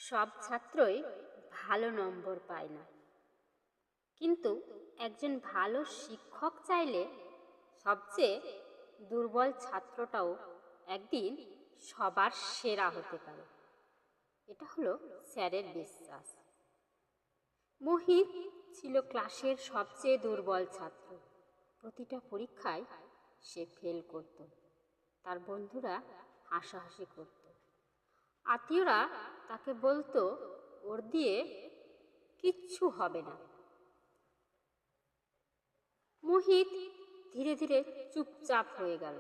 সব ছাত্রই ভালো নম্বর পায় না, কিন্তু একজন ভালো শিক্ষক চাইলে সবচেয়ে দুর্বল ছাত্রটাও একদিন সবার সেরা হতে পারে। এটা হলো স্যারের বিশ্বাস। মোহিত ছিল ক্লাসের সবচেয়ে দুর্বল ছাত্র। প্রতিটা পরীক্ষায় সে ফেল করত। তার বন্ধুরা হাসাহাসি করত। আত্মীয়রা তাকে বলতো ওর দিয়ে কিচ্ছু হবে না। মোহিত ধীরে ধীরে চুপচাপ হয়ে গেল।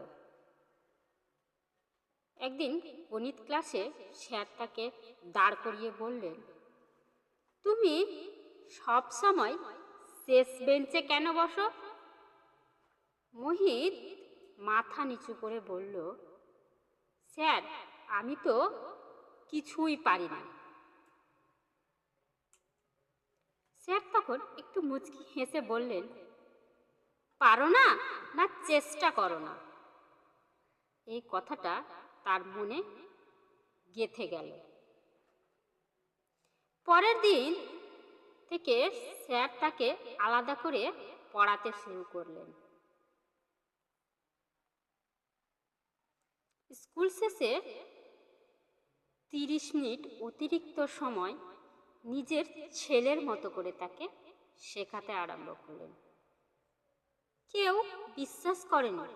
একদিন গণিত ক্লাসে স্যার তাকে দাঁড় করিয়ে বললেন, তুমি সব সময় শেষ বেঞ্চে কেন বসো? মোহিত মাথা নিচু করে বলল, স্যার, আমি তো কিছুই পারি না। স্যার তখন একটু মুচকি হেসে বললেন, পারো না, না চেষ্টা করো না? এই কথাটা তার মনে গেঁথে গেল। পরের দিন থেকে স্যার তাকে আলাদা করে পড়াতে শুরু করলেন। স্কুল শেষে 30 মিনিট অতিরিক্ত সময় নিজের ছেলের মতো করে তাকে শেখাতে আরম্ভ করলেন। কেউ বিশ্বাস করেনি,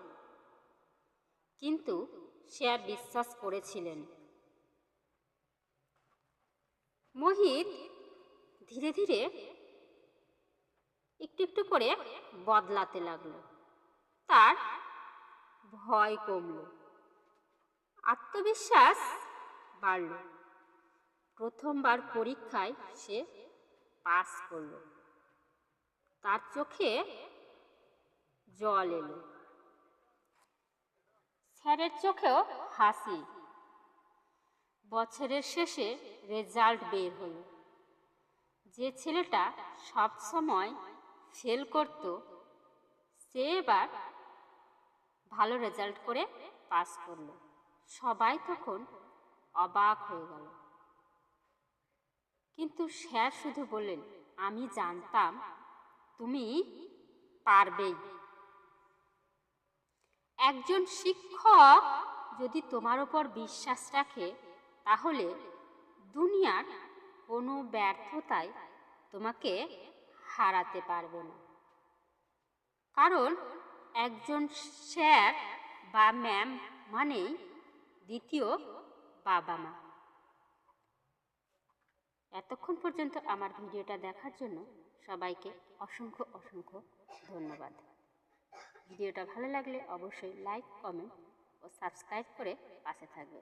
কিন্তু স্যার বিশ্বাস করেছিলেন। মোহিত ধীরে ধীরে একটু একটু করে বদলাতে লাগলো। তার ভয় কমল, আত্মবিশ্বাস বাড়ল। প্রথমবার পরীক্ষায় সে পাস করল। তার চোখে জল এলো। স্যারের চোখেও হাসি। বছরের শেষে রেজাল্ট বের হলো। যে ছেলেটা সব সময় ফেল করত, সে এবার ভালো রেজাল্ট করে পাস করলো। সবাই তখন অবাক হয়ে গেল। কিন্তু স্যার শুধু বললেন, আমি জানতাম তুমি পারবেই। একজন শিক্ষক যদি তোমার উপর বিশ্বাস রাখে, তাহলে দুনিয়ার কোনো ব্যর্থতাই তোমাকে হারাতে পারবে না। কারণ একজন স্যার বা ম্যাম মানেই দ্বিতীয় বাবা মা। এতক্ষণ পর্যন্ত আমার ভিডিওটা দেখার জন্য সবাইকে অসংখ্য অসংখ্য ধন্যবাদ। ভিডিওটা ভালো লাগলে অবশ্যই লাইক, কমেন্ট ও সাবস্ক্রাইব করে পাশে থাকবে।